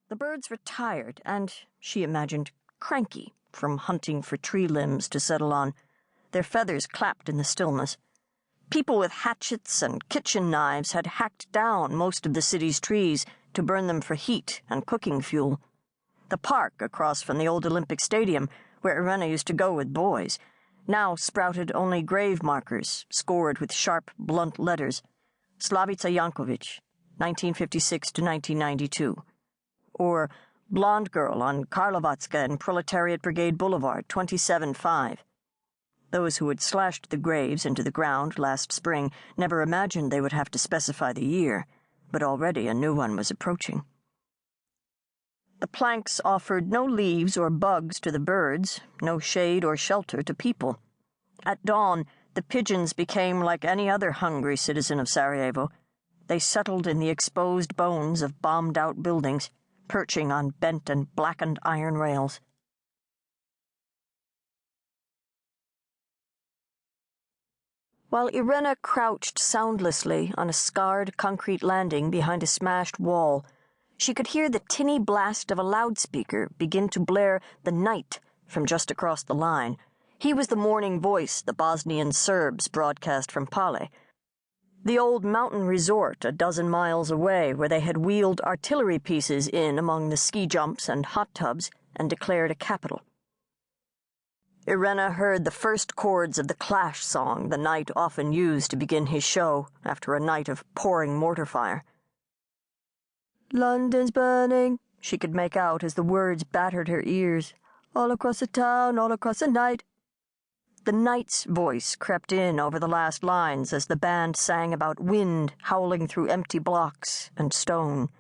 The birds were tired and, she imagined, cranky from hunting for tree limbs to settle on. Their feathers clapped in the stillness. People with hatchets and kitchen knives had hacked down most of the city's trees to burn them for heat and cooking fuel. The park across from the old Olympic Stadium, where Irena used to go with boys, now sprouted only grave markers scored with sharp, blunt letters. Slavica Yankovic, 1956 to 1992. Or Blonde Girl on Karlovatska and Proletariat Brigade Boulevard, 27-5. Those who had slashed the graves into the ground last spring never imagined they would have to specify the year, but already a new one was approaching. The planks offered no leaves or bugs to the birds, no shade or shelter to people. At dawn, the pigeons became like any other hungry citizen of Sarajevo. They settled in the exposed bones of bombed-out buildings, perching on bent and blackened iron rails. While Irena crouched soundlessly on a scarred concrete landing behind a smashed wall, she could hear the tinny blast of a loudspeaker begin to blare "The Night" from just across the line. He was the morning voice the Bosnian Serbs broadcast from Pale, the old mountain resort a dozen miles away where they had wheeled artillery pieces in among the ski jumps and hot tubs and declared a capital. Irena heard the first chords of the Clash song the Knight often used to begin his show after a night of pouring mortar fire. "London's burning," she could make out as the words battered her ears. "All across the town, all across the night." The Knight's voice crept in over the last lines as the band sang about wind howling through empty blocks and stone.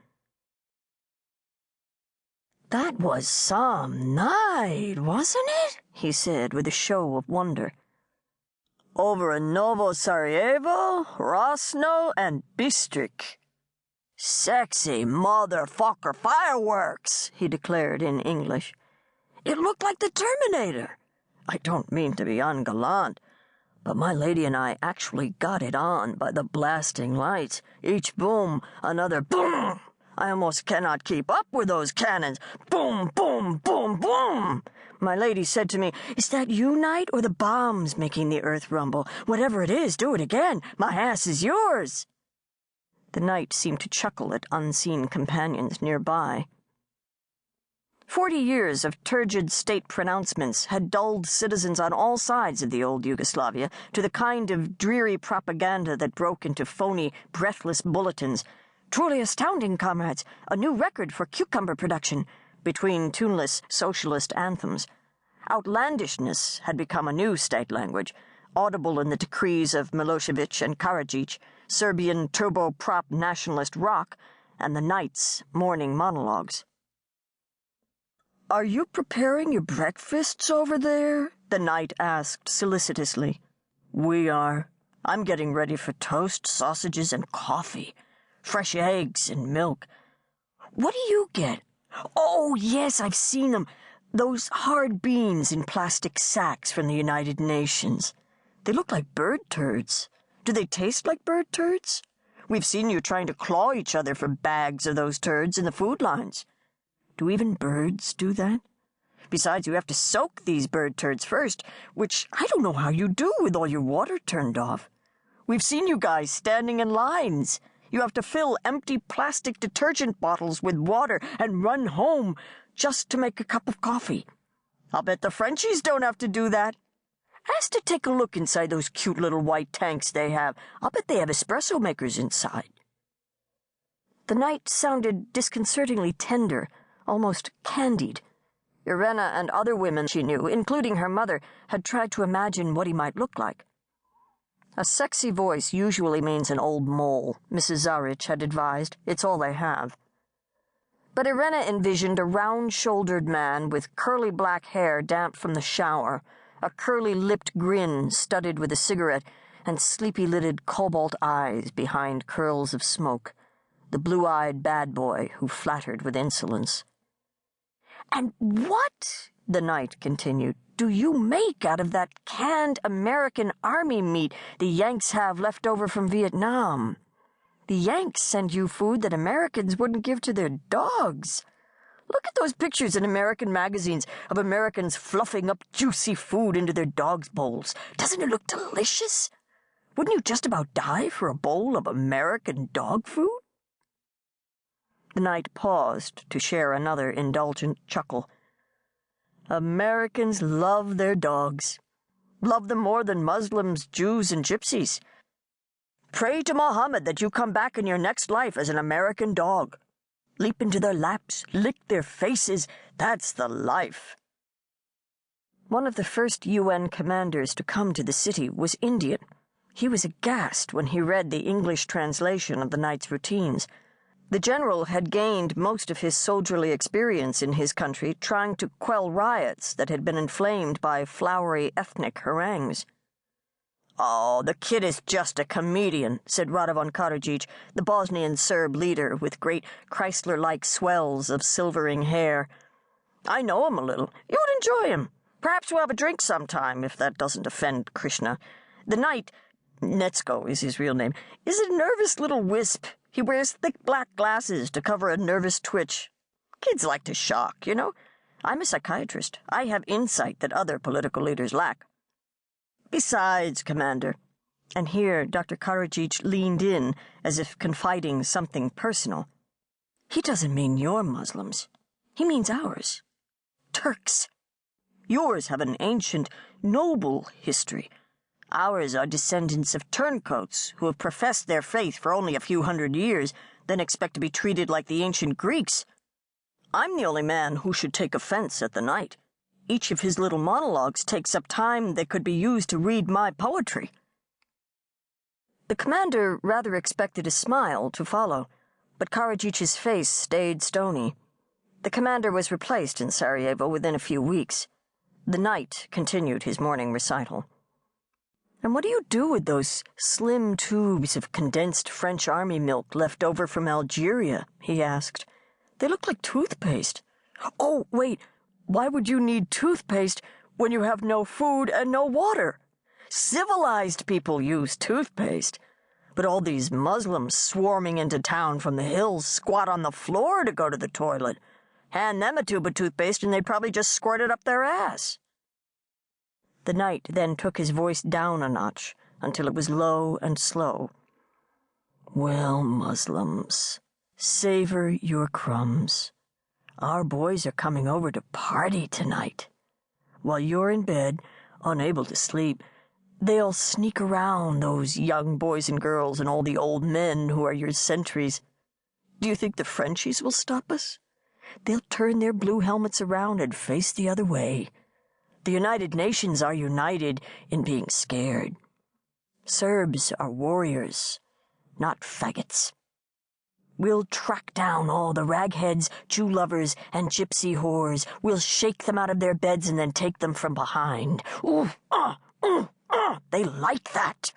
"That was some night, wasn't it?" he said with a show of wonder. "Over in Novo Sarajevo, Rosno, and Bistrik. Sexy motherfucker fireworks," he declared in English. "It looked like the Terminator. I don't mean to be ungallant, but my lady and I actually got it on by the blasting lights. Each boom, another boom. I almost cannot keep up with those cannons. Boom, boom, boom, boom. My lady said to me, 'Is that you, Knight, or the bombs making the earth rumble? Whatever it is, do it again. My ass is yours.'" The Knight seemed to chuckle at unseen companions nearby. 40 years of turgid state pronouncements had dulled citizens on all sides of the old Yugoslavia to the kind of dreary propaganda that broke into phony, breathless bulletins. "Truly astounding, comrades! A new record for cucumber production," between tuneless socialist anthems. Outlandishness had become a new state language, audible in the decrees of Milosevic and Karadzic, Serbian turbo-prop nationalist rock, and the Knight's morning monologues. "Are you preparing your breakfasts over there?" the Knight asked solicitously. "We are. I'm getting ready for toast, sausages, and coffee. Fresh eggs and milk. What do you get?" "Oh, yes, I've seen them. Those hard beans in plastic sacks from the United Nations. They look like bird turds. Do they taste like bird turds? We've seen you trying to claw each other for bags of those turds in the food lines. Do even birds do that? Besides, you have to soak these bird turds first, which I don't know how you do with all your water turned off. We've seen you guys standing in lines. You have to fill empty plastic detergent bottles with water and run home just to make a cup of coffee. I'll bet the Frenchies don't have to do that. Ask to take a look inside those cute little white tanks they have. I'll bet they have espresso makers inside." The Knight sounded disconcertingly tender, almost candied. Irena and other women she knew, including her mother, had tried to imagine what he might look like. "A sexy voice usually means an old mole," Mrs. Zaric had advised. "It's all they have." But Irena envisioned a round-shouldered man with curly black hair damp from the shower, a curly-lipped grin studded with a cigarette, and sleepy-lidded cobalt eyes behind curls of smoke, the blue-eyed bad boy who flattered with insolence. "And what," the Knight continued, "do you make out of that canned American Army meat the Yanks have left over from Vietnam? The Yanks send you food that Americans wouldn't give to their dogs. Look at those pictures in American magazines of Americans fluffing up juicy food into their dogs' bowls. Doesn't it look delicious? Wouldn't you just about die for a bowl of American dog food? The knight paused to share another indulgent chuckle. Americans love their dogs. Love them more than Muslims, Jews, and Gypsies. Pray to Mohammed that you come back in your next life as an American dog. Leap into their laps, lick their faces. That's the life. One of the first UN commanders to come to the city was Indian. He was aghast when he read the English translation of the knight's routines. The general had gained most of his soldierly experience in his country trying to quell riots that had been inflamed by flowery ethnic harangues. "Oh, the kid is just a comedian," said Radovan Karadzic, the Bosnian Serb leader with great Chrysler-like swells of silvering hair. "I know him a little. You would enjoy him. Perhaps we'll have a drink sometime, if that doesn't offend Krishna. The knight, Netsko is his real name, is a nervous little wisp. He wears thick black glasses to cover a nervous twitch. Kids like to shock, you know. I'm a psychiatrist. I have insight that other political leaders lack. Besides, Commander," and here Dr. Karadzic leaned in as if confiding something personal, "he doesn't mean your Muslims. He means ours. Turks. Yours have an ancient, noble history. Ours are descendants of turncoats who have professed their faith for only a few hundred years, then expect to be treated like the ancient Greeks. I'm the only man who should take offense at the knight. Each of his little monologues takes up time that could be used to read my poetry." The commander rather expected a smile to follow, but Karadzic's face stayed stony. The commander was replaced in Sarajevo within a few weeks. The knight continued his morning recital. "And what do you do with those slim tubes of condensed French army milk left over from Algeria?" he asked. "They look like toothpaste." "Oh, wait. Why would you need toothpaste when you have no food and no water? Civilized people use toothpaste. But all these Muslims swarming into town from the hills squat on the floor to go to the toilet. Hand them a tube of toothpaste and they'd probably just squirt it up their ass." The knight then took his voice down a notch until it was low and slow. "Well, Muslims, savor your crumbs. Our boys are coming over to party tonight. While you're in bed, unable to sleep, they'll sneak around those young boys and girls and all the old men who are your sentries. Do you think the Frenchies will stop us? They'll turn their blue helmets around and face the other way. The United Nations are united in being scared. Serbs are warriors, not faggots. We'll track down all the ragheads, Jew lovers, and gypsy whores. We'll shake them out of their beds and then take them from behind. Ooh, they like that.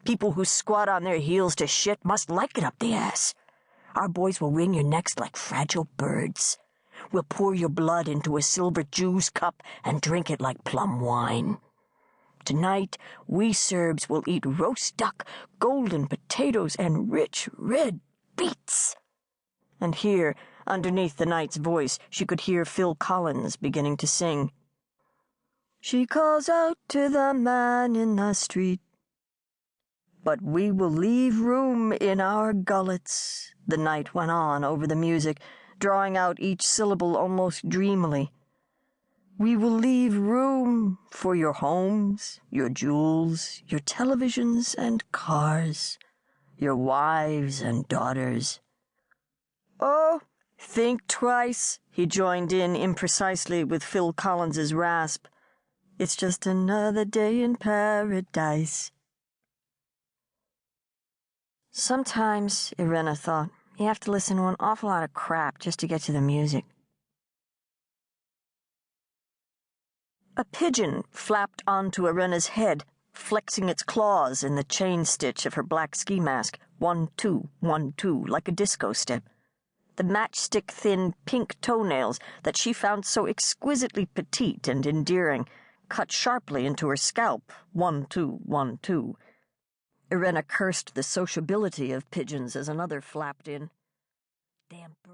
People who squat on their heels to shit must like it up the ass. Our boys will wring your necks like fragile birds. We'll pour your blood into a silver juice cup and drink it like plum wine. Tonight, we Serbs will eat roast duck, golden potatoes, and rich red beets." And here, underneath the knight's voice, she could hear Phil Collins beginning to sing. "She calls out to the man in the street. But we will leave room in our gullets," the knight went on over the music, drawing out each syllable almost dreamily. "We will leave room for your homes, your jewels, your televisions and cars, your wives and daughters." "Oh, think twice," he joined in imprecisely with Phil Collins's rasp. "It's just another day in paradise." Sometimes, Irena thought, you have to listen to an awful lot of crap just to get to the music. A pigeon flapped onto Irena's head, flexing its claws in the chain stitch of her black ski mask, 1, 2, 1, 2, like a disco step. The matchstick-thin pink toenails that she found so exquisitely petite and endearing cut sharply into her scalp, 1, 2, 1, 2. Irena cursed the sociability of pigeons as another flapped in. "Damn bird."